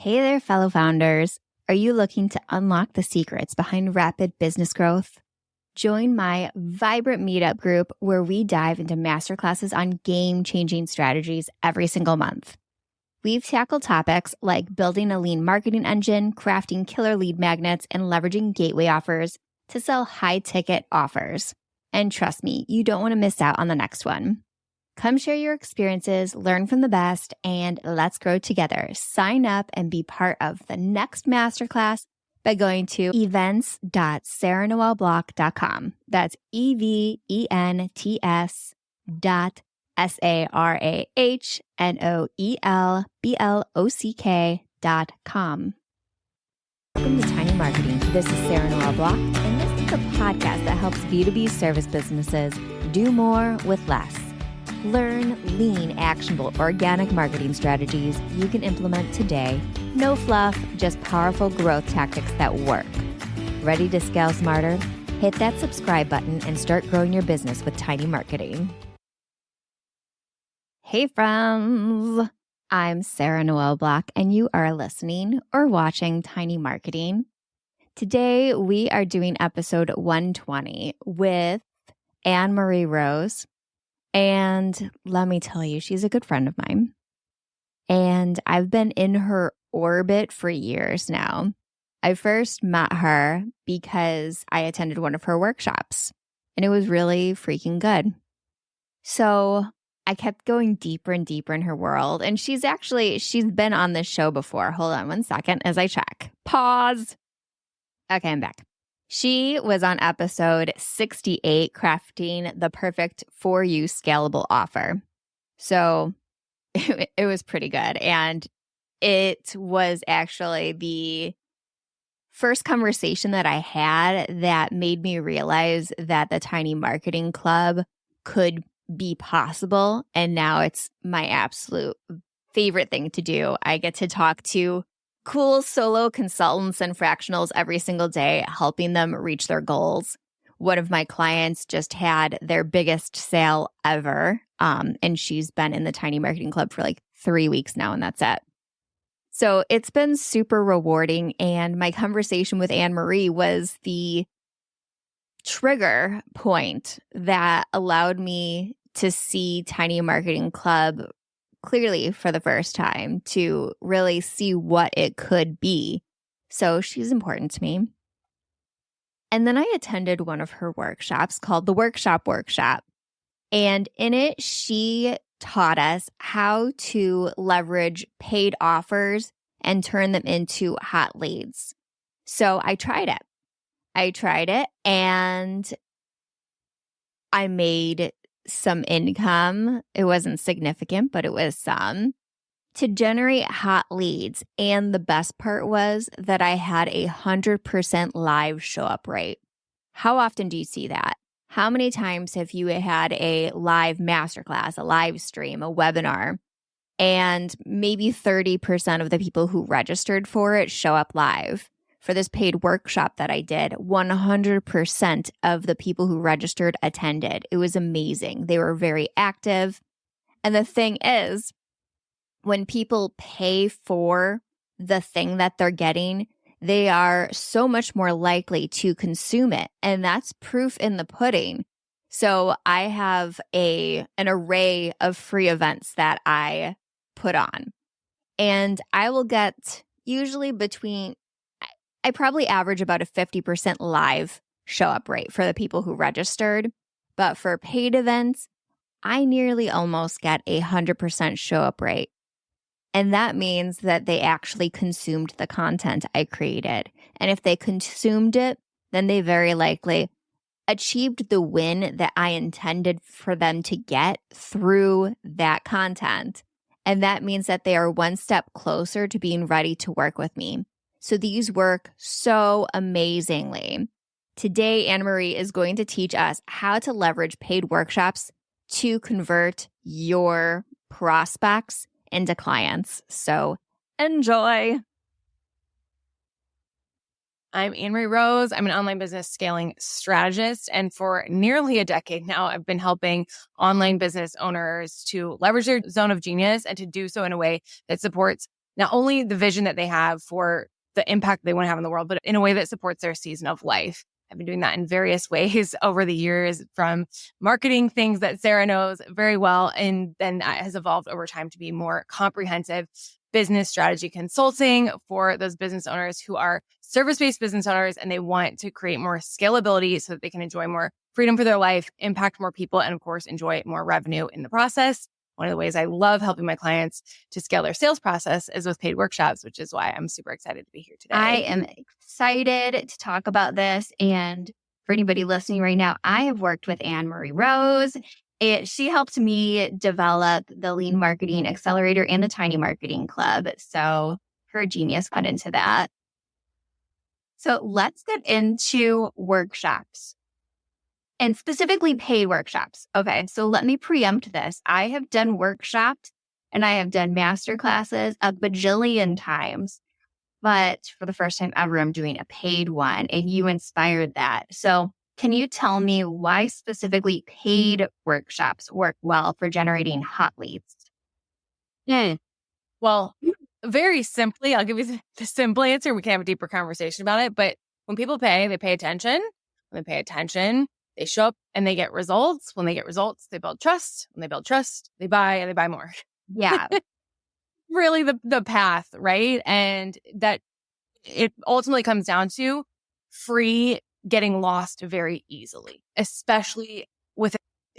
Hey there, fellow founders. Are you looking to unlock the secrets behind rapid business growth? Join my vibrant meetup group where we dive into masterclasses on game-changing strategies every single month. We've tackled topics like building a lean marketing engine, crafting killer lead magnets, and leveraging gateway offers to sell high-ticket offers. And trust me, you don't want to miss out on the next one. Come share your experiences, learn from the best, and let's grow together. Sign up and be part of the next masterclass by going to events.sarahnoelblock.com. That's events.sarahnoelblock.com. Welcome to Tiny Marketing. This is Sarah Noel Block, and this is the podcast that helps B2B service businesses do more with less. Learn lean, actionable, organic marketing strategies you can implement today. No fluff, just powerful growth tactics that work. Ready to scale smarter? Hit that subscribe button and start growing your business with Tiny Marketing. Hey friends, I'm Sarah Noel Block, and you are listening or watching Tiny Marketing. Today we are doing episode 120 with AnnMarie Rose. And let me tell you, she's a good friend of mine. And I've been in her orbit for years now. I first met her because I attended one of her workshops, and it was really freaking good. So I kept going deeper and deeper in her world. And she's been on this show before. Hold on one second as I check. Pause. Okay, I'm back. She was on episode 68, crafting the perfect for you scalable offer. So it was pretty good. And it was actually the first conversation that I had that made me realize that the Tiny Marketing Club could be possible. And now it's my absolute favorite thing to do. I get to talk to cool solo consultants and fractionals every single day, helping them reach their goals. One of my clients just had their biggest sale ever, and she's been in the Tiny Marketing Club for like 3 weeks now, and that's it. So it's been super rewarding, and my conversation with AnnMarie was the trigger point that allowed me to see Tiny Marketing Club clearly for the first time, to really see what it could be. So she's important to me. And then I attended one of her workshops called the Workshop. And in it, she taught us how to leverage paid offers and turn them into hot leads. So I tried it and I made some income. It wasn't significant, but it was some to generate hot leads. And the best part was that I had 100% live show up rate. How often do you see that? How many times have you had a live masterclass, a live stream, a webinar, and maybe 30% of the people who registered for it show up live? For this paid workshop that I did, 100% of the people who registered attended. It was amazing. They were very active. And the thing is, when people pay for the thing that they're getting, they are so much more likely to consume it. And that's proof in the pudding. So I have an array of free events that I put on. And I will get usually I probably average about a 50% live show up rate for the people who registered. But for paid events, I nearly almost get 100% show up rate. And that means that they actually consumed the content I created. And if they consumed it, then they very likely achieved the win that I intended for them to get through that content. And that means that they are one step closer to being ready to work with me. So these work so amazingly. Today, AnnMarie is going to teach us how to leverage paid workshops to convert your prospects into clients. So enjoy. I'm AnnMarie Rose. I'm an online business scaling strategist. And for nearly a decade now, I've been helping online business owners to leverage their zone of genius and to do so in a way that supports not only the vision that they have for the impact they want to have in the world, but in a way that supports their season of life. I've been doing that in various ways over the years, from marketing things that Sarah knows very well, and then that has evolved over time to be more comprehensive business strategy consulting for those business owners who are service-based business owners, and they want to create more scalability so that they can enjoy more freedom for their life, impact more people, and of course, enjoy more revenue in the process. One of the ways I love helping my clients to scale their sales process is with paid workshops, which is why I'm super excited to be here today. I am excited to talk about this. And for anybody listening right now, I have worked with AnnMarie Rose. She helped me develop the Lean Marketing Accelerator and the Tiny Marketing Club. So her genius went into that. So let's get into workshops. And specifically paid workshops. Okay, so let me preempt this. I have done workshops and I have done master classes a bajillion times, but for the first time ever, I'm doing a paid one, and you inspired that. So can you tell me why specifically paid workshops work well for generating hot leads? Well, very simply, I'll give you the simple answer. We can have a deeper conversation about it. But when people pay, they pay attention. When they pay attention, they show up and they get results. When they get results, they build trust. When they build trust, they buy and they buy more. Yeah. Really the path, right? And that it ultimately comes down to free getting lost very easily, especially with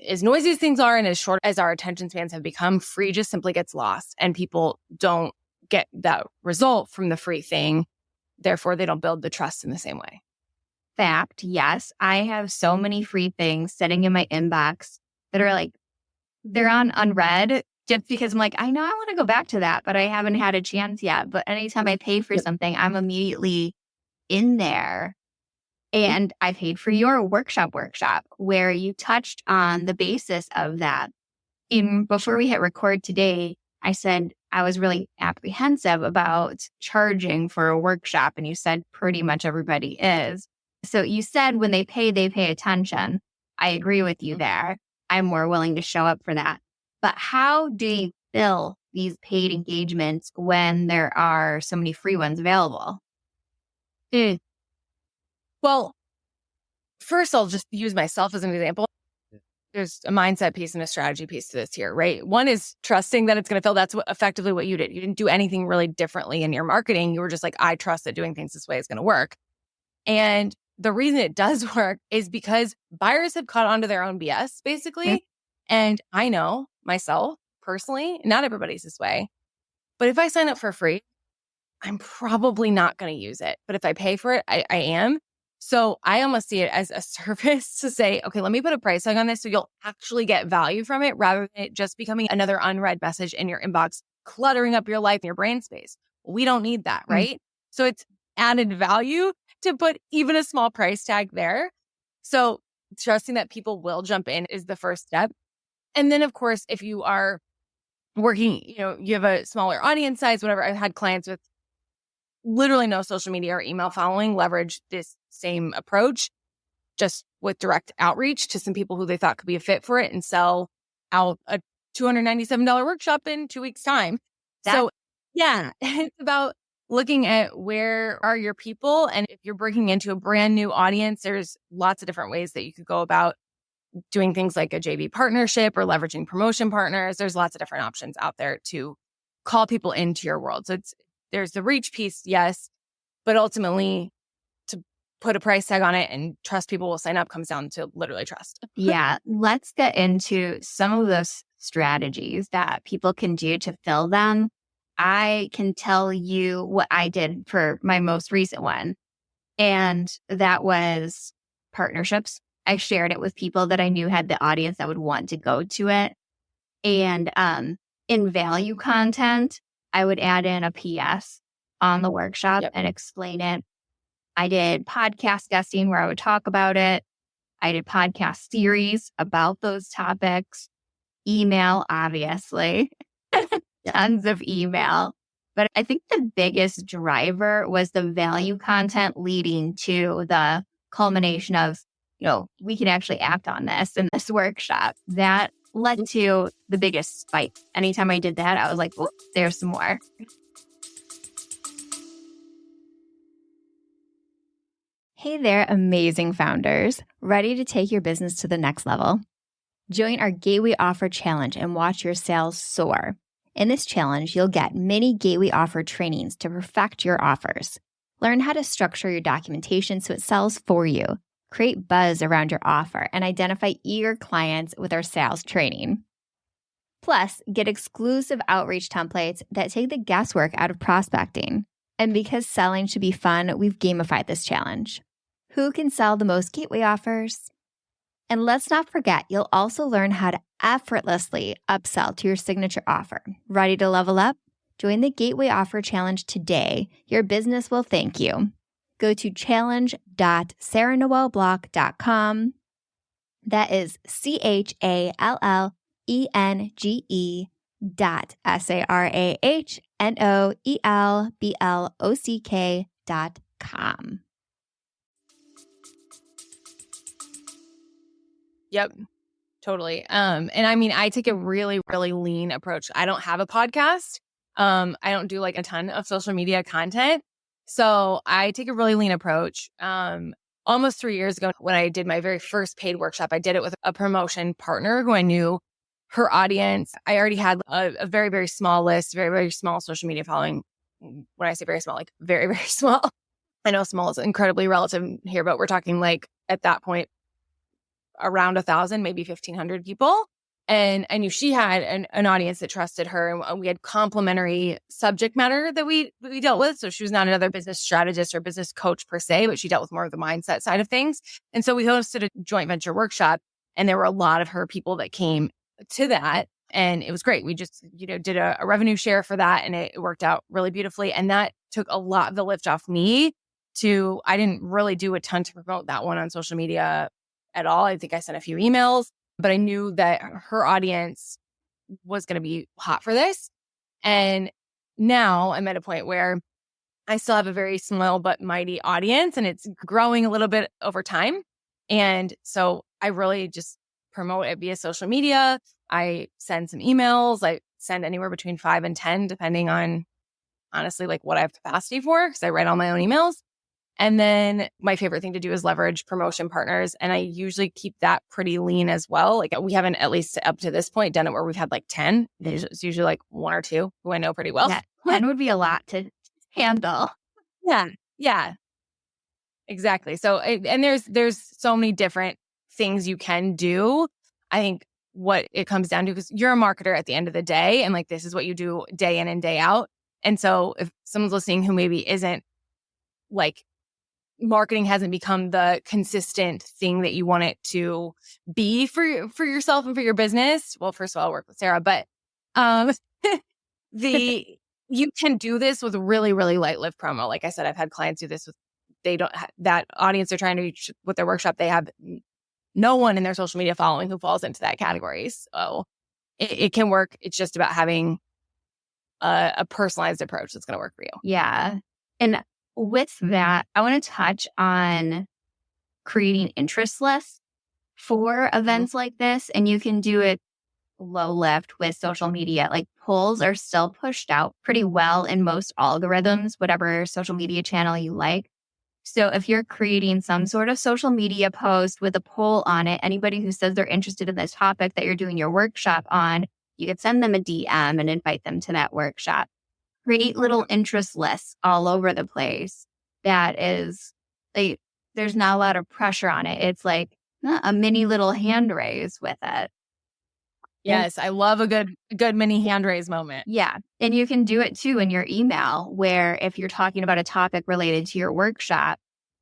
as noisy as things are and as short as our attention spans have become. Free just simply gets lost, and people don't get that result from the free thing. Therefore, they don't build the trust in the same way. Fact, yes. I have so many free things sitting in my inbox that are like, they're on unread just because I'm like, I know I want to go back to that, but I haven't had a chance yet. But anytime I pay for something, I'm immediately in there. And I paid for your workshop where you touched on the basis of that. Even before we hit record today, I said I was really apprehensive about charging for a workshop. And you said pretty much everybody is. So you said when they pay attention. I agree with you there. I'm more willing to show up for that. But how do you fill these paid engagements when there are so many free ones available? Well, first, I'll just use myself as an example. There's a mindset piece and a strategy piece to this here, right? One is trusting that it's going to fill. That's effectively what you did. You didn't do anything really differently in your marketing. You were just like, I trust that doing things this way is going to work. And the reason it does work is because buyers have caught on to their own BS, basically. And I know myself personally, not everybody's this way. But if I sign up for free, I'm probably not going to use it. But if I pay for it, I am. So I almost see it as a service to say, okay, let me put a price tag on this so you'll actually get value from it, rather than it just becoming another unread message in your inbox, cluttering up your life and your brain space. We don't need that, right? So it's added value to put even a small price tag there. So trusting that people will jump in is the first step. And then, of course, if you are working, you have a smaller audience size, whatever. I've had clients with literally no social media or email following leverage this same approach, just with direct outreach to some people who they thought could be a fit for it, and sell out a $297 workshop in 2 weeks' time. So yeah, it's about looking at where are your people. And if you're breaking into a brand new audience, there's lots of different ways that you could go about doing things like a JV partnership or leveraging promotion partners. There's lots of different options out there to call people into your world. So there's the reach piece, yes, but ultimately to put a price tag on it and trust people will sign up comes down to literally trust. Yeah. Let's get into some of those strategies that people can do to fill them. I can tell you what I did for my most recent one, and that was partnerships. I shared it with people that I knew had the audience that would want to go to it. And in value content, I would add in a PS on the workshop and explain it. I did podcast guesting where I would talk about it. I did podcast series about those topics. Email, obviously. Tons of email. But I think the biggest driver was the value content leading to the culmination of, we can actually act on this in this workshop. That led to the biggest spike. Anytime I did that, I was like, oh, there's some more. Hey there, amazing founders. Ready to take your business to the next level? Join our Gateway Offer Challenge and watch your sales soar. In this challenge, you'll get mini Gateway Offer trainings to perfect your offers. Learn how to structure your documentation so it sells for you. Create buzz around your offer and identify eager clients with our sales training. Plus, get exclusive outreach templates that take the guesswork out of prospecting. And because selling should be fun, we've gamified this challenge. Who can sell the most gateway offers? And let's not forget, you'll also learn how to effortlessly upsell to your signature offer. Ready to level up? Join the Gateway Offer Challenge today. Your business will thank you. Go to challenge.sarahnoelblock.com. That is CHALLENGE.SARAHNOELBLOCK.com. Yep, totally. And I mean, I take a really, really lean approach. I don't have a podcast. I don't do like a ton of social media content. So I take a really lean approach. Almost 3 years ago, when I did my very first paid workshop, I did it with a promotion partner who I knew her audience. I already had a very, very small list, very, very small social media following. When I say very small, like very, very small. I know small is incredibly relative here, but we're talking like at that point, around 1,000, maybe 1,500 people. And I knew she had an audience that trusted her. And we had complementary subject matter that we dealt with. So she was not another business strategist or business coach per se, but she dealt with more of the mindset side of things. And so we hosted a joint venture workshop, and there were a lot of her people that came to that. And it was great. We just, did a revenue share for that, and it worked out really beautifully. And that took a lot of the lift off me I didn't really do a ton to promote that one on social media at all. I think I sent a few emails, but I knew that her audience was going to be hot for this. And now I'm at a point where I still have a very small but mighty audience, and it's growing a little bit over time. And so I really just promote it via social media. I send some emails. I send anywhere between 5 and 10, depending on honestly like what I have capacity for, because I write all my own emails. And then my favorite thing to do is leverage promotion partners. And I usually keep that pretty lean as well. Like we haven't, at least up to this point, done it where we've had like 10. It's usually like 1 or 2 who I know pretty well. Yeah, 10 would be a lot to handle. Yeah, exactly. So, and there's so many different things you can do. I think what it comes down to, because you're a marketer at the end of the day, and like this is what you do day in and day out. And so if someone's listening who maybe isn't like, marketing hasn't become the consistent thing that you want it to be for yourself and for your business. Well, first of all, I work with Sarah, but you can do this with really, really light lift promo. Like I said, I've had clients do this with, they don't that audience they're trying to reach with their workshop. They have no one in their social media following who falls into that category. So it can work. It's just about having a personalized approach that's going to work for you. Yeah. And with that, I want to touch on creating interest lists for events like this. And you can do it low lift with social media. Like polls are still pushed out pretty well in most algorithms, whatever social media channel you like. So if you're creating some sort of social media post with a poll on it, anybody who says they're interested in this topic that you're doing your workshop on, you could send them a DM and invite them to that workshop. Create little interest lists all over the place. That is, like, there's not a lot of pressure on it. It's like a mini little hand raise with it. Yes, I love a good mini hand raise moment. Yeah. And you can do it too in your email, where if you're talking about a topic related to your workshop,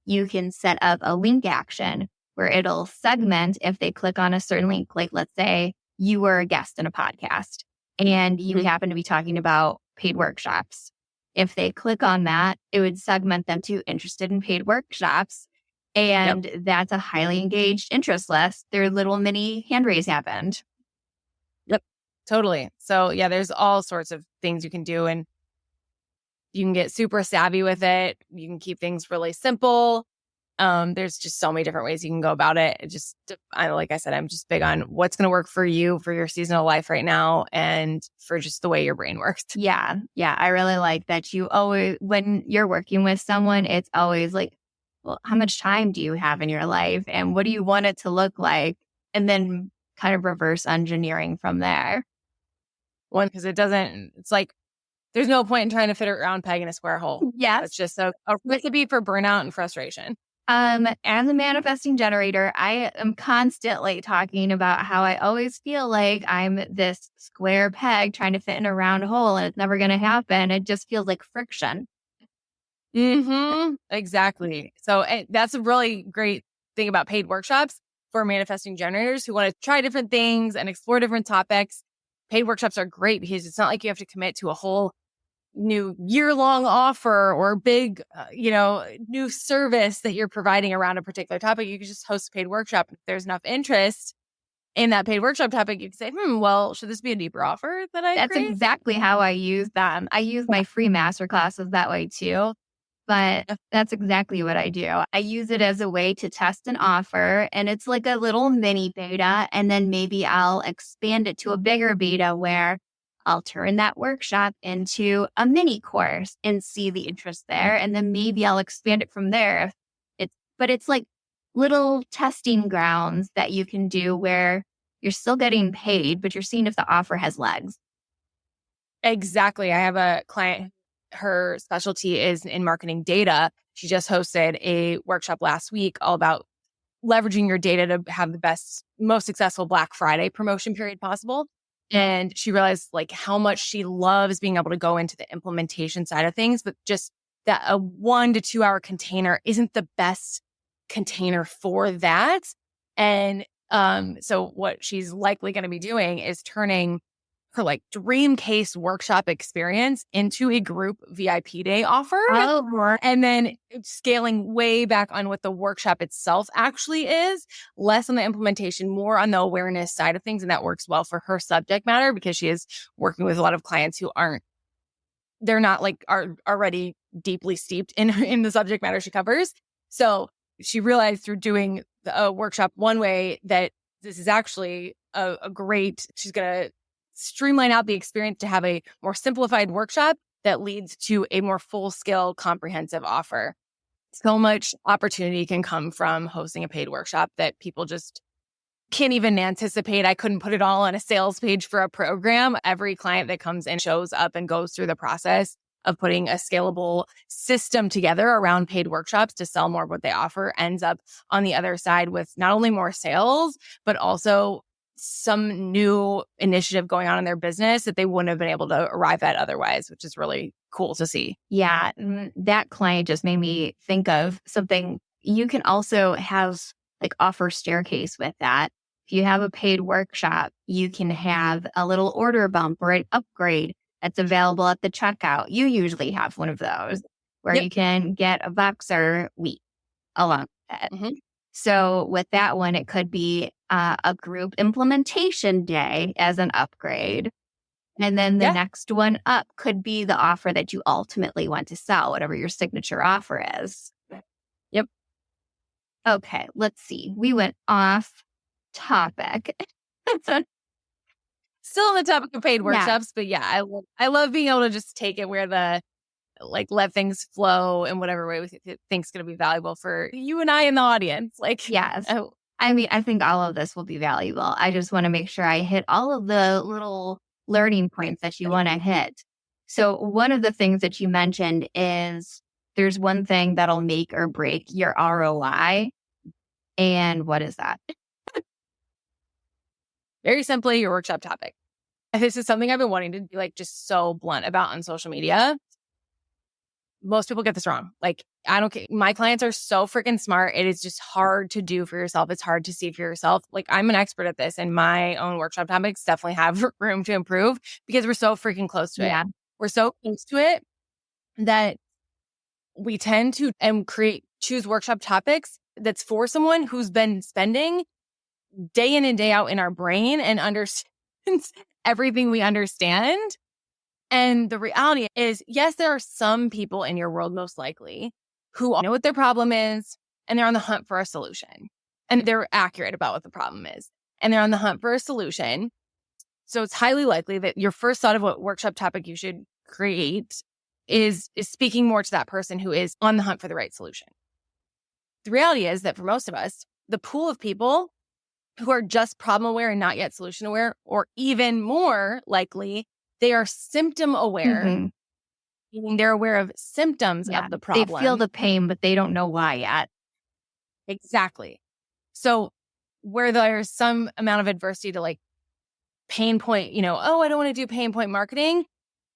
you can set up a link action where it'll segment if they click on a certain link. Like, let's say you were a guest in a podcast and you happen to be talking about paid workshops. If they click on that, it would segment them to interested in paid workshops. And that's a highly engaged interest list. Their little mini hand raise happened. Yep, totally. So yeah, there's all sorts of things you can do, and you can get super savvy with it. You can keep things really simple. There's just so many different ways you can go about it. Like I said, I'm just big on what's going to work for you, for your seasonal life right now, and for just the way your brain works. Yeah. I really like that you always, when you're working with someone, it's always like, well, how much time do you have in your life and what do you want it to look like? And then kind of reverse engineering from there. One, because it's like, there's no point in trying to fit it around peg in a square hole. Yes. That's just a recipe for burnout and frustration. As a manifesting generator, I am constantly talking about how I always feel like I'm this square peg trying to fit in a round hole and it's never going to happen. It just feels like friction. Exactly. So that's a really great thing about paid workshops for manifesting generators who want to try different things and explore different topics. Paid workshops are great because it's not like you have to commit to a whole new year-long offer or big, new service that you're providing around a particular topic. You can just host a paid workshop. If there's enough interest in that paid workshop topic, you can say, well, should this be a deeper offer that I That's create? exactly how I use them. I use my free master classes that way too. But that's exactly what I do. I use it as a way to test an offer, and it's like a little mini beta. And then maybe I'll expand it to a bigger beta where I'll turn that workshop into a mini course and see the interest there. And then maybe I'll expand it from there. But it's like little testing grounds that you can do where you're still getting paid, but you're seeing if the offer has legs. Exactly. I have a client, her specialty is in marketing data. She just hosted a workshop last week all about leveraging your data to have the best, most successful Black Friday promotion period possible. And she realized like how much she loves being able to go into the implementation side of things, but just that a 1 to 2 hour container isn't the best container for that. And so what she's likely going to be doing is turning her like dream case workshop experience into a group VIP day offer. Oh, And then scaling way back on what the workshop itself actually is, less on the implementation, more on the awareness side of things. And that works well for her subject matter because she is working with a lot of clients who they're not like are already deeply steeped in the subject matter she covers. So she realized through doing a workshop one way that this is actually she's going to streamline out the experience to have a more simplified workshop that leads to a more full-scale comprehensive offer. So much opportunity can come from hosting a paid workshop that people just can't even anticipate. I couldn't put it all on a sales page for a program. Every client that comes in shows up and goes through the process of putting a scalable system together around paid workshops to sell more of what they offer ends up on the other side with not only more sales, but also some new initiative going on in their business that they wouldn't have been able to arrive at otherwise, which is really cool to see. yeah. That client just made me think of something. You can also have like offer staircase with that. If you have a paid workshop, you can have a little order bump or an upgrade that's available at the checkout. You usually have one of those where Yep. you can get a Voxer week along with it. Mm-hmm. So with that one, it could be a group implementation day as an upgrade. And then the Yeah. next one up could be the offer that you ultimately want to sell, whatever your signature offer is. Yep. Okay, let's see. We went off topic. Still on the topic of paid Yeah. workshops, but yeah, I love being able to just take it where let things flow in whatever way we think's going to be valuable for you and I in the audience. Like, Yes. oh, I mean, I think all of this will be valuable. I just want to make sure I hit all of the little learning points that you want to hit. So one of the things that you mentioned is there's one thing that'll make or break your ROI. And what is that? very simply, your workshop topic. And this is something I've been wanting to be like just so blunt about on social media. Most people get this wrong. Like, I don't care. My clients are so freaking smart. It is just hard to do for yourself. It's hard to see for yourself. Like, I'm an expert at this, and my own workshop topics definitely have room to improve because we're so freaking close to it. We're so close to it that we tend to choose workshop topics that's for someone who's been spending day in and day out in our brain and understands everything we understand. And the reality is, yes, there are some people in your world, most likely, who know what their problem is and they're on the hunt for a solution. And they're accurate about what the problem is. And they're on the hunt for a solution. So it's highly likely that your first thought of what workshop topic you should create is speaking more to that person who is on the hunt for the right solution. the reality is that for most of us, the pool of people who are just problem aware and not yet solution aware, or even more likely, they are symptom aware, meaning they're aware of symptoms of the They feel problem. the pain, but they don't know why yet. Exactly. So where there's some amount of adversity to like pain point, oh, I don't want to do pain point marketing.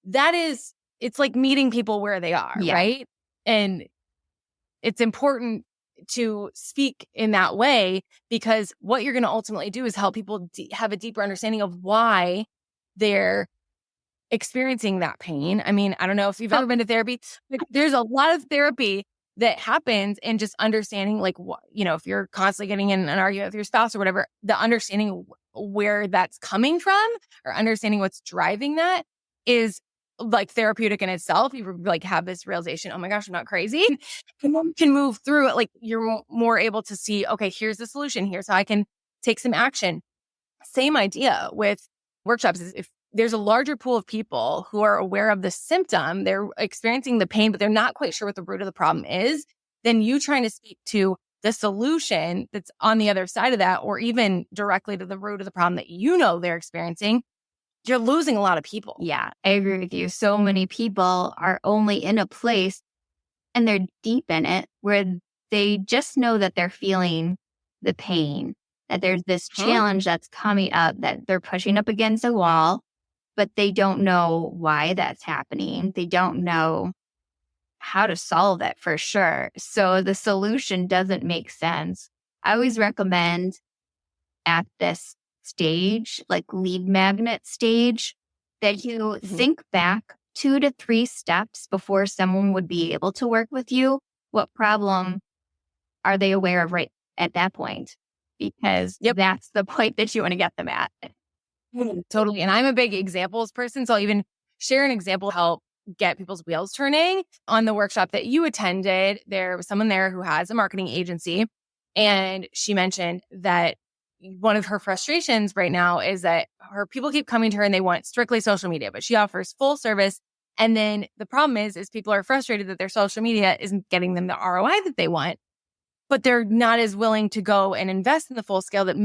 It's like meeting people where they are, right? And it's important to speak in that way because what you're going to ultimately do is help people have a deeper understanding of why they're experiencing that pain. I mean, I don't know if you've ever been to therapy, but there's a lot of therapy that happens in just understanding, like, if you're constantly getting in an argument with your spouse or whatever, the understanding where that's coming from or understanding what's driving that is like therapeutic in itself. You like have this realization, oh my gosh, I'm not crazy. And then you can move through it. Like you're more able to see, okay, here's the solution. Here's how I can take some action. Same idea with workshops is if there's a larger pool of people who are aware of the symptom, they're experiencing the pain, but they're not quite sure what the root of the problem is, then you trying to speak to the solution that's on the other side of that, or even directly to the root of the problem that they're experiencing, you're losing a lot of people. Yeah, I agree with you. So many people are only in a place and they're deep in it where they just know that they're feeling the pain, that there's this challenge that's coming up, that they're pushing up against a wall, but they don't know why that's happening. They don't know how to solve it for sure. So the solution doesn't make sense. I always recommend at this stage, like lead magnet stage, that you think back 2 to 3 steps before someone would be able to work with you. What problem are they aware of right at that point? Because that's the point that you want to get them at. Totally. And I'm a big examples person. So I'll even share an example to help get people's wheels turning. On the workshop that you attended, there was someone there who has a marketing agency. And she mentioned that one of her frustrations right now is that her people keep coming to her and they want strictly social media, but she offers full service. And then the problem is people are frustrated that their social media isn't getting them the ROI that they want, but they're not as willing to go and invest in the full scale that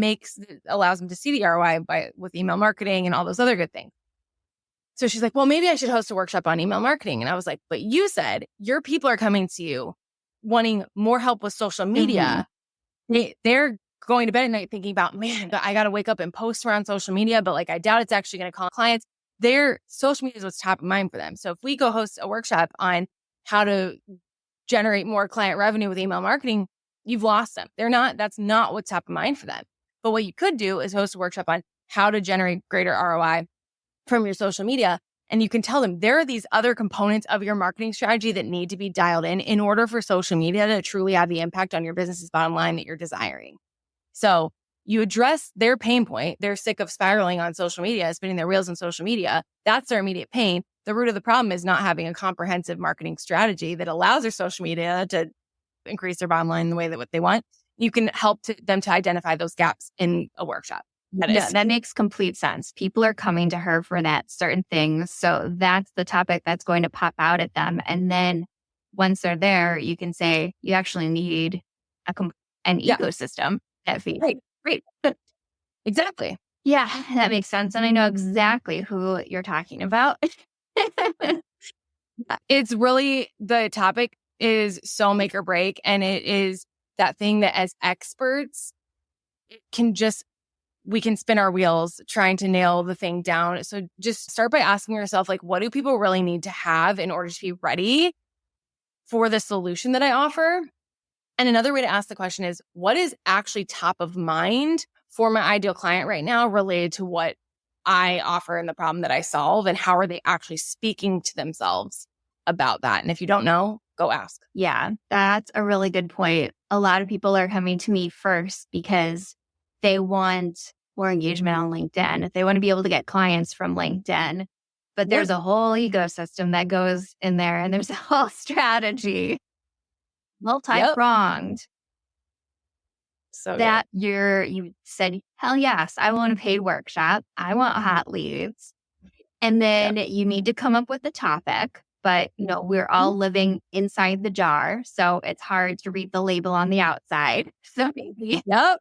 allows them to see the ROI with email marketing and all those other good things. So she's like, well, maybe I should host a workshop on email marketing. And I was like, but you said your people are coming to you wanting more help with social media. They're going to bed at night thinking about, man, I got to wake up and post around social media, but like, I doubt it's actually going to call clients. Their social media is what's top of mind for them. So if we go host a workshop on how to generate more client revenue with email marketing, you've lost them. That's not what's top of mind for them. But what you could do is host a workshop on how to generate greater ROI from your social media. And you can tell them there are these other components of your marketing strategy that need to be dialed in order for social media to truly have the impact on your business's bottom line that you're desiring. So you address their pain point. They're sick of spiraling on social media, spinning their wheels on social media. That's their immediate pain. The root of the problem is not having a comprehensive marketing strategy that allows their social media to increase their bottom line in the way that what they want. You can help them to identify those gaps in a workshop. That makes complete sense. People are coming to her for that certain thing. So that's the topic that's going to pop out at them. And then once they're there, you can say, you actually need an ecosystem that feeds. Right. Exactly. Yeah, that makes sense. And I know exactly who you're talking about. It's really, the topic is so make or break. And it is that thing that as experts, we can spin our wheels trying to nail the thing down. So just start by asking yourself, like, what do people really need to have in order to be ready for the solution that I offer? And another way to ask the question is, what is actually top of mind for my ideal client right now related to what I offer and the problem that I solve? And how are they actually speaking to themselves about that? And if you don't know, go ask. Yeah, that's a really good point. A lot of people are coming to me first because they want more engagement on LinkedIn. They want to be able to get clients from LinkedIn. But there's a whole ecosystem that goes in there, and there's a whole strategy, multi-pronged. So that you said, hell yes, I want a paid workshop. I want hot leads. And then you need to come up with a topic. but we're all living inside the jar. So it's hard to read the label on the outside. So maybe Yep.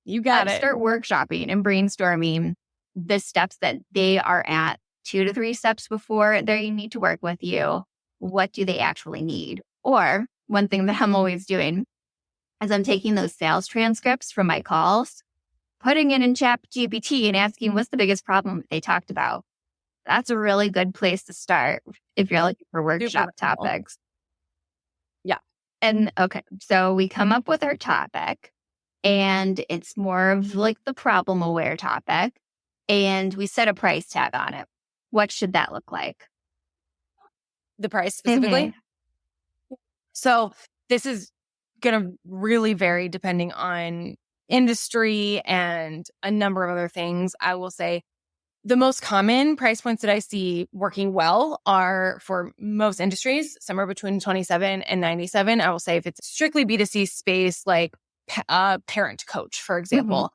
You got it. start workshopping and brainstorming the steps that they are at 2 to 3 steps before they need to work with you. What do they actually need? Or one thing that I'm always doing is I'm taking those sales transcripts from my calls, putting it in Chat GPT and asking what's the biggest problem they talked about. That's a really good place to start if you're looking for workshop topics. Yeah. And okay, so we come up with our topic and it's more of like the problem aware topic and we set a price tag on it. What should that look like? The price specifically? So this is going to really vary depending on industry and a number of other things. I will say the most common price points that I see working well are for most industries, somewhere between 27 and 97. I will say if it's strictly B2C space, like parent coach, for example,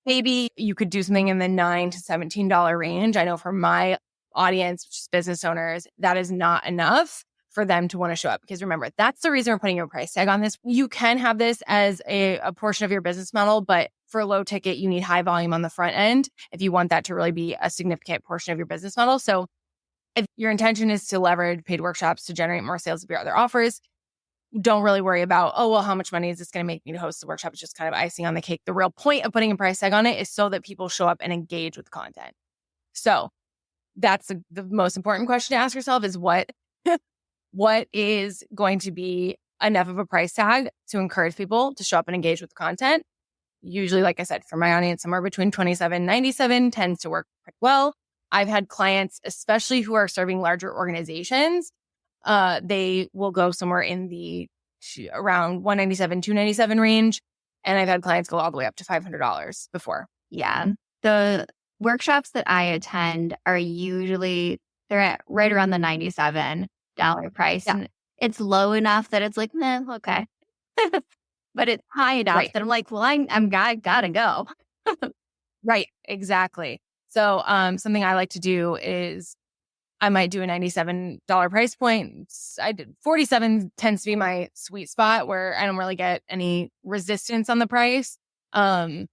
maybe you could do something in the $9 to $17 range. I know for my audience, which is business owners, that is not enough for them to want to show up. Because remember, that's the reason we're putting your price tag on this. You can have this as a portion of your business model, but for low ticket, you need high volume on the front end if you want that to really be a significant portion of your business model. So if your intention is to leverage paid workshops to generate more sales of your other offers, don't really worry about, how much money is this going to make me to host the workshop? It's just kind of icing on the cake. The real point of putting a price tag on it is so that people show up and engage with the content. So that's the most important question to ask yourself is what is going to be enough of a price tag to encourage people to show up and engage with the content. Usually, like I said, for my audience, somewhere between 27 and 97 tends to work pretty well. I've had clients, especially who are serving larger organizations, they will go somewhere in the around 197, 297 range. And I've had clients go all the way up to $500 before. Yeah. The workshops that I attend are usually, they're at right around the $97 price. Yeah. And it's low enough that it's like, okay. But it's high enough that I'm like, well, I gotta go. Right. Exactly. So something I like to do is I might do a $97 price point. I did 47 tends to be my sweet spot where I don't really get any resistance on the price. But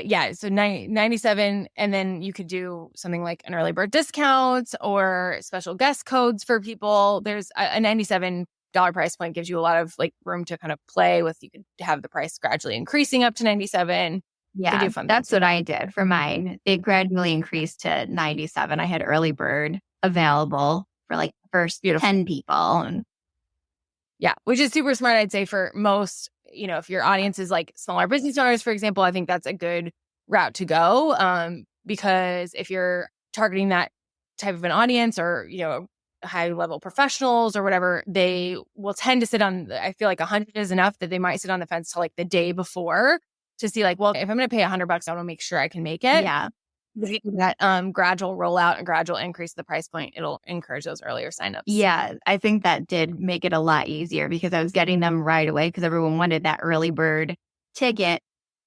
yeah, so 97, and then you could do something like an early bird discount or special guest codes for people. There's a $97 price point gives you a lot of like room to kind of play with. You could have the price gradually increasing up to 97. Yeah, that's what I did for mine. It gradually increased to 97. I had early bird available for like the first 10 people. And yeah, which is super smart, I'd say, for most, if your audience is like smaller business owners, for example, I think that's a good route to go. Because if you're targeting that type of an audience or, high level professionals or whatever, they will tend to sit on, I feel like 100 is enough that they might sit on the fence till like the day before to see like, well, if I'm going to pay $100, I want to make sure I can make it. Yeah. That gradual rollout and gradual increase of the price point, it'll encourage those earlier signups. Yeah, I think that did make it a lot easier because I was getting them right away because everyone wanted that early bird ticket.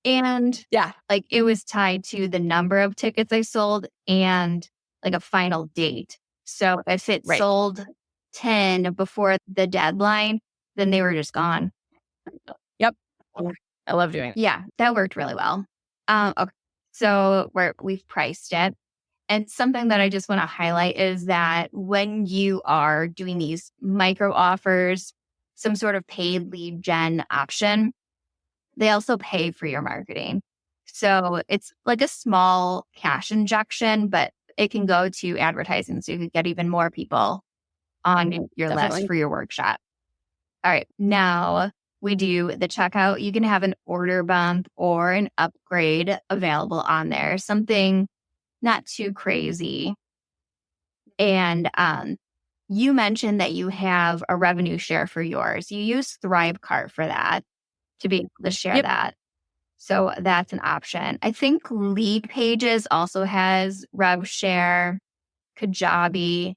And yeah, like it was tied to the number of tickets I sold and like a final date. So if it sold 10 before the deadline, then they were just gone. Yep. I love doing it. Yeah, that worked really well. Okay. So we've priced it. And something that I just want to highlight is that when you are doing these micro offers, some sort of paid lead gen option, they also pay for your marketing. So it's like a small cash injection, but it can go to advertising. So you could get even more people on your list for your workshop. All right. Now we do the checkout. You can have an order bump or an upgrade available on there. Something not too crazy. And you mentioned that you have a revenue share for yours. You use Thrivecart for that to be able to share that. So that's an option. I think Lead Pages also has rev share, Kajabi.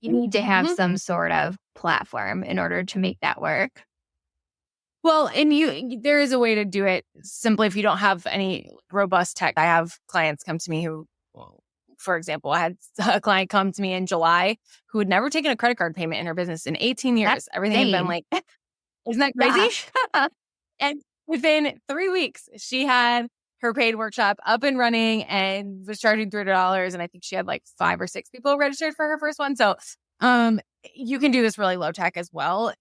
You need to have some sort of platform in order to make that work. Well, and there is a way to do it simply if you don't have any robust tech. I have clients come to me who for example, I had a client come to me in July who had never taken a credit card payment in her business in 18 years. That's Everything had been like, isn't that crazy? Yeah. And within 3 weeks, she had her paid workshop up and running and was charging $300. And I think she had like 5 or 6 people registered for her first one. So you can do this really low tech as well.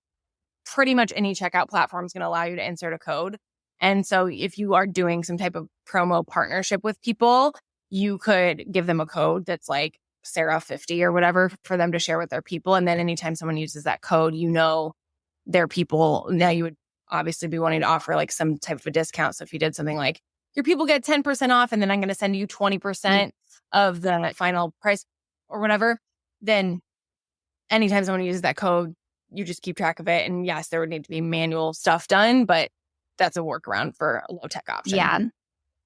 Pretty much any checkout platform is going to allow you to insert a code. And so if you are doing some type of promo partnership with people, you could give them a code that's like Sarah 50 or whatever for them to share with their people. And then anytime someone uses that code, their people, now you would obviously be wanting to offer like some type of a discount. So if you did something like your people get 10% off and then I'm going to send you 20% of the final price or whatever, then anytime someone uses that code, you just keep track of it. And yes, there would need to be manual stuff done, but that's a workaround for a low tech option. Yeah.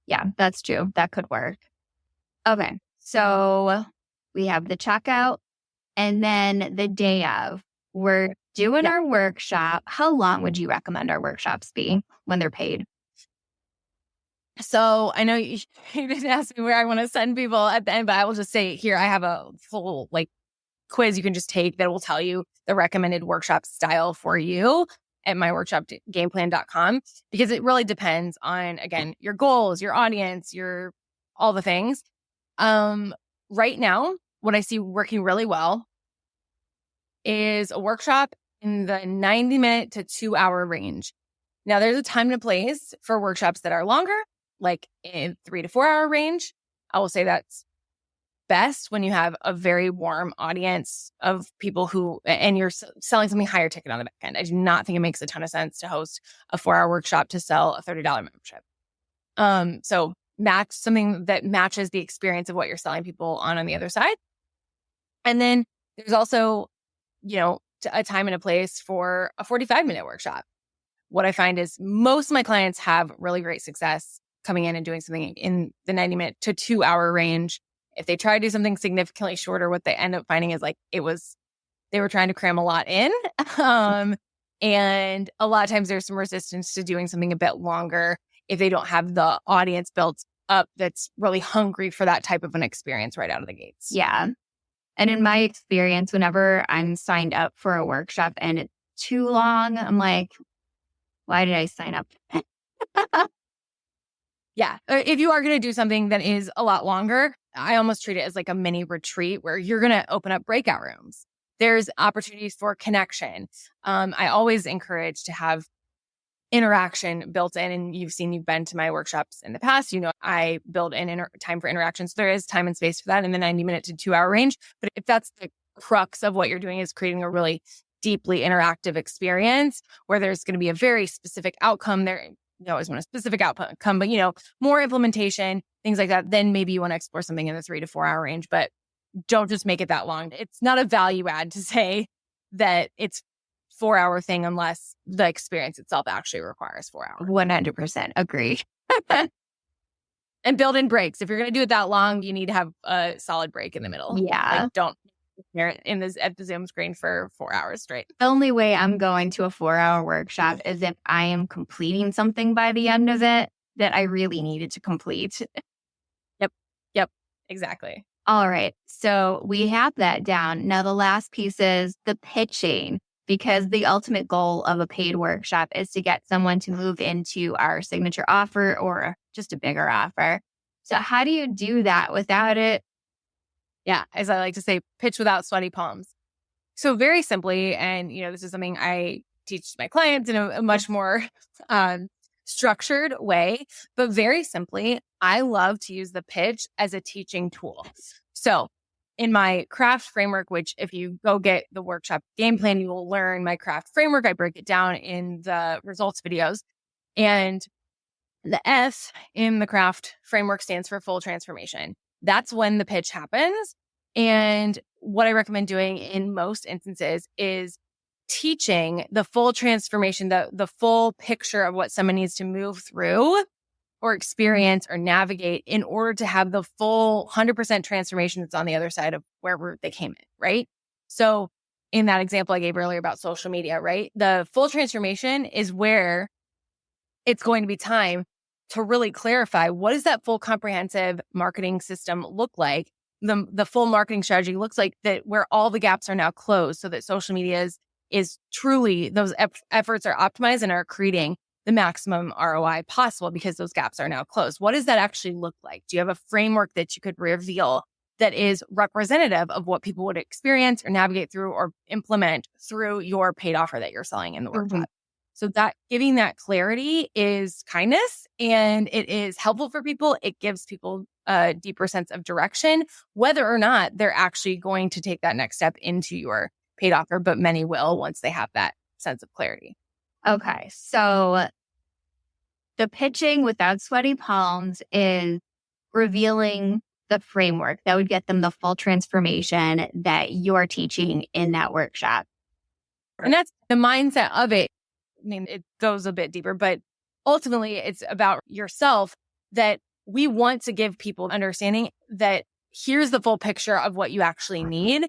Yeah, that's true. That could work. Okay. So we have the checkout and then the day of. We're doing our workshop. How long would you recommend our workshops be when they're paid? So I know you didn't ask me where I want to send people at the end, but I will just say here, I have a full like quiz you can just take that will tell you the recommended workshop style for you at myworkshopgameplan.com, because it really depends on, again, your goals, your audience, your all the things. Right now, what I see working really well is a workshop in the 90-minute to 2-hour range. Now, there's a time and a place for workshops that are longer, like in 3 to 4 hour range. I will say that's best when you have a very warm audience of people and you're selling something higher ticket on the back end. I do not think it makes a ton of sense to host a 4-hour workshop to sell a $30 membership. So match something that matches the experience of what you're selling people on the other side. And then there's also, a time and a place for a 45-minute workshop. What I find is most of my clients have really great success coming in and doing something in the 90-minute to 2-hour range. If they try to do something significantly shorter, what they end up finding is like they were trying to cram a lot in. And a lot of times there's some resistance to doing something a bit longer if they don't have the audience built up that's really hungry for that type of an experience right out of the gates. Yeah. And in my experience, whenever I'm signed up for a workshop and it's too long, I'm like, why did I sign up? Yeah. If you are going to do something that is a lot longer, I almost treat it as like a mini retreat where you're going to open up breakout rooms. There's opportunities for connection. I always encourage to have interaction built in, and you've been to my workshops in the past. I build in time for interaction. So there is time and space for that in the 90-minute to 2-hour range. But if that's the crux of what you're doing is creating a really deeply interactive experience where there's going to be a very specific outcome there, you always want a specific outcome, but more implementation, things like that, then maybe you want to explore something in the 3 to 4 hour range, but don't just make it that long. It's not a value add to say that it's 4-hour thing unless the experience itself actually requires 4 hours. 100% agree. And build in breaks. If you're going to do it that long, you need to have a solid break in the middle. Yeah. Like, don't stare at the Zoom screen for 4 hours straight. The only way I'm going to a 4-hour workshop is if I am completing something by the end of it that I really needed to complete. Yep. Exactly. All right. So we have that down. Now, the last piece is the pitching, because the ultimate goal of a paid workshop is to get someone to move into our signature offer or just a bigger offer. So how do you do that without it? Yeah. As I like to say, pitch without sweaty palms. So very simply, and this is something I teach my clients in a much more structured way, but very simply, I love to use the pitch as a teaching tool. So in my craft framework, which if you go get the workshop game plan, you will learn my craft framework. I break it down in the results videos. And the S in the craft framework stands for full transformation. That's when the pitch happens. And what I recommend doing in most instances is teaching the full transformation, the full picture of what someone needs to move through or experience or navigate in order to have the full 100% transformation that's on the other side of wherever they came in, right? So in that example I gave earlier about social media, right? The full transformation is where it's going to be time to really clarify what does that full comprehensive marketing system look like the full marketing strategy looks like, that where all the gaps are now closed, so that social media is truly, those efforts are optimized and are creating the maximum ROI possible because those gaps are now closed. What does that actually look like? Do you have a framework that you could reveal that is representative of what people would experience or navigate through or implement through your paid offer that you're selling in the workshop? So that giving that clarity is kindness, and it is helpful for people. It gives people a deeper sense of direction, whether or not they're actually going to take that next step into your paid offer, but many will once they have that sense of clarity. Okay. So the pitching without sweaty palms is revealing the framework that would get them the full transformation that you're teaching in that workshop. And that's the mindset of it. I mean, it goes a bit deeper, but ultimately it's about yourself, that we want to give people understanding that here's the full picture of what you actually need.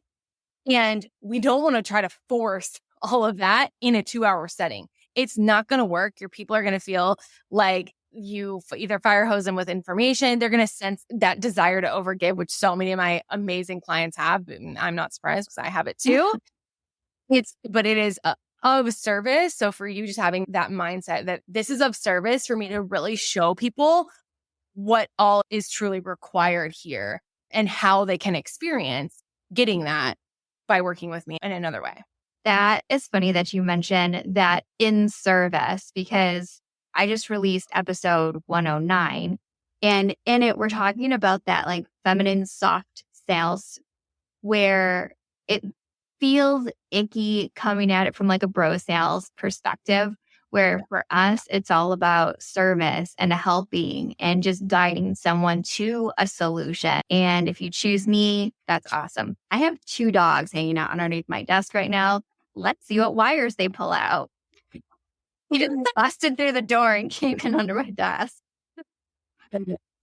And we don't want to try to force all of that in a 2-hour setting. It's not going to work. Your people are going to feel like you either fire hose them with information. They're going to sense that desire to overgive, which so many of my amazing clients have. And I'm not surprised because I have it too. But it is of service. So for you, just having that mindset that this is of service for me to really show people what all is truly required here and how they can experience getting that by working with me in another way. That is funny that you mentioned that in service, because I just released episode 109, and in it, we're talking about that like feminine soft sales where it feels icky coming at it from like a bro sales perspective, where for us, it's all about service and helping and just guiding someone to a solution. And if you choose me, that's awesome. I have 2 dogs hanging out underneath my desk right now. Let's see what wires they pull out. He just busted through the door and came in under my desk.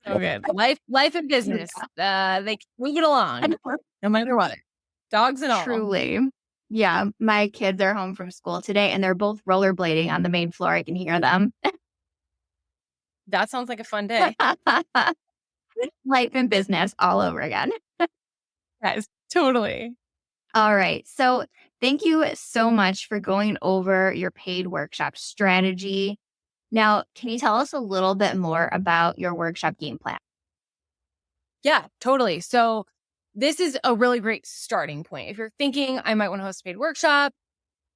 Okay. Life and business. They move it along no matter what. Dogs and all. Truly. Yeah. My kids are home from school today and they're both rollerblading on the main floor. I can hear them. That sounds like a fun day. Life and business all over again. Yes, totally. All right. So thank you so much for going over your paid workshop strategy. Now, can you tell us a little bit more about your workshop game plan? Yeah, totally. So this is a really great starting point. If you're thinking I might want to host a paid workshop,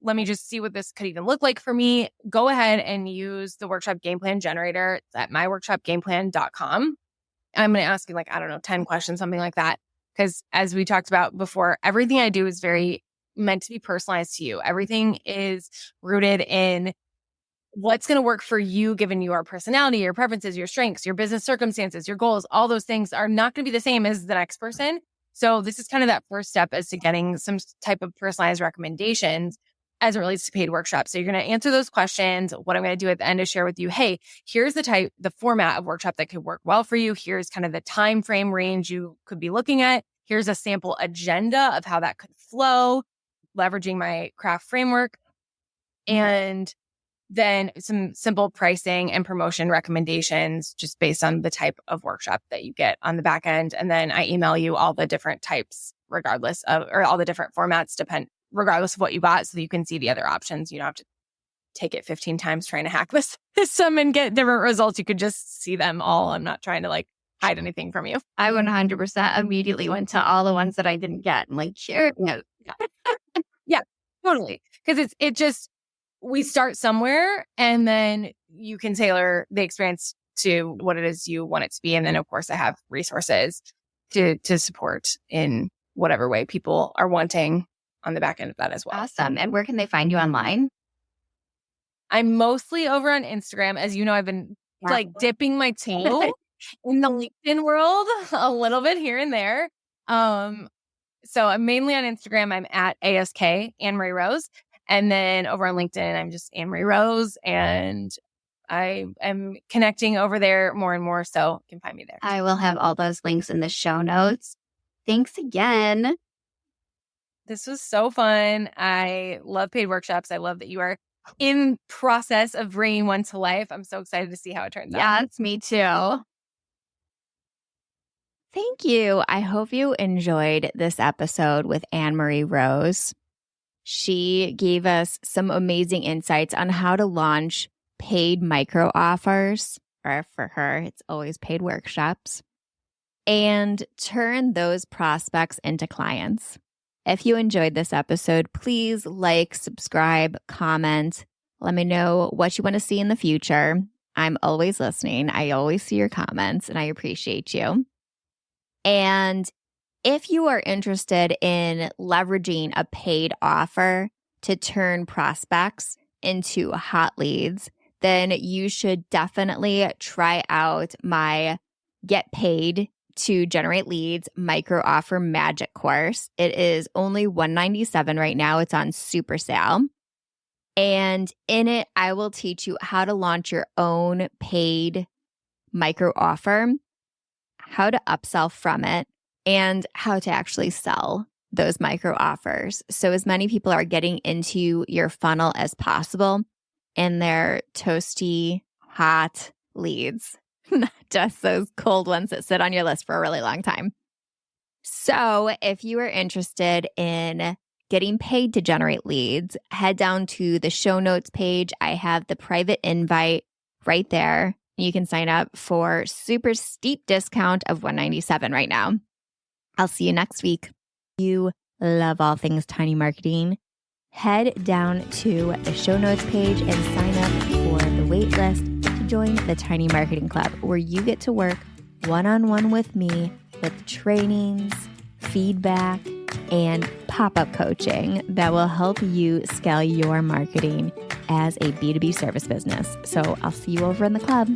let me just see what this could even look like for me. Go ahead and use the workshop game plan generator. It's at myworkshopgameplan.com. I'm going to ask you 10 questions, something like that. Because as we talked about before, everything I do is very meant to be personalized to you. Everything is rooted in what's going to work for you, given your personality, your preferences, your strengths, your business circumstances, your goals. All those things are not going to be the same as the next person. So this is kind of that first step as to getting some type of personalized recommendations as it relates to paid workshops. So you're going to answer those questions. What I'm going to do at the end is share with you, hey, here's the format of workshop that could work well for you. Here's kind of the time frame range you could be looking at. Here's a sample agenda of how that could flow, leveraging my craft framework. And then some simple pricing and promotion recommendations just based on the type of workshop that you get on the back end. And then I email you all the different types or all the different formats regardless of what you bought, so that you can see the other options. You don't have to take it 15 times trying to hack this system and get different results. You could just see them all. I'm not trying to hide anything from you. I 100% immediately went to all the ones that I didn't get. I'm like, sure. No. Yeah, totally. Because we start somewhere and then you can tailor the experience to what it is you want it to be. And then of course I have resources to support in whatever way people are wanting on the back end of that as well. Awesome. And where can they find you online? I'm mostly over on Instagram. As you know, I've been dipping my toe in the LinkedIn world a little bit here and there. So I'm mainly on Instagram. I'm at ASK, AnnMarie Rose. And then over on LinkedIn, I'm just AnnMarie Rose. And I am connecting over there more and more. So you can find me there. I will have all those links in the show notes. Thanks again. This was so fun. I love paid workshops. I love that you are in process of bringing one to life. I'm so excited to see how it turns out. Yeah, it's me too. Thank you. I hope you enjoyed this episode with AnnMarie Rose. She gave us some amazing insights on how to launch paid micro offers, or for her, it's always paid workshops, and turn those prospects into clients. If you enjoyed this episode, please like, subscribe, comment. Let me know what you want to see in the future. I'm always listening. I always see your comments and I appreciate you. And if you are interested in leveraging a paid offer to turn prospects into hot leads, then you should definitely try out my Get Paid to Generate Leads micro offer magic course. It is only $197 right now. It's on super sale. And in it, I will teach you how to launch your own paid micro offer, how to upsell from it, and how to actually sell those micro offers. So as many people are getting into your funnel as possible and they're toasty, hot leads, not just those cold ones that sit on your list for a really long time. So if you are interested in getting paid to generate leads, head down to the show notes page. I have the private invite right there. You can sign up for super steep discount of $197 right now. I'll see you next week. If you love all things tiny marketing, head down to the show notes page and sign up for the wait list to join the Tiny Marketing Club, where you get to work one-on-one with me with trainings, feedback, and pop-up coaching that will help you scale your marketing as a B2B service business. So I'll see you over in the club.